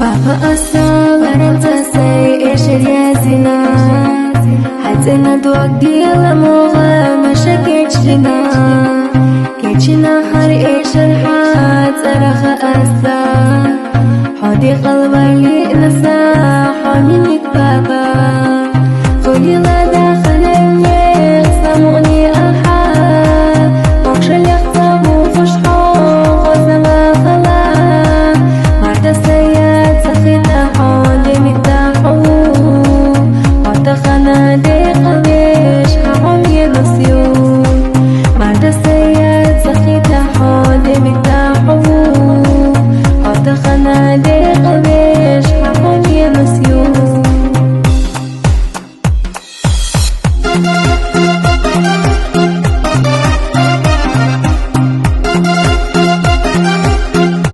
بابا أصغر تسي إيش اليازنا حتنا دوقي لموغا مشاكيش لنا كيشنا هر إيش الحات أرخ أسا حودي قلبي نسا حامينك بابا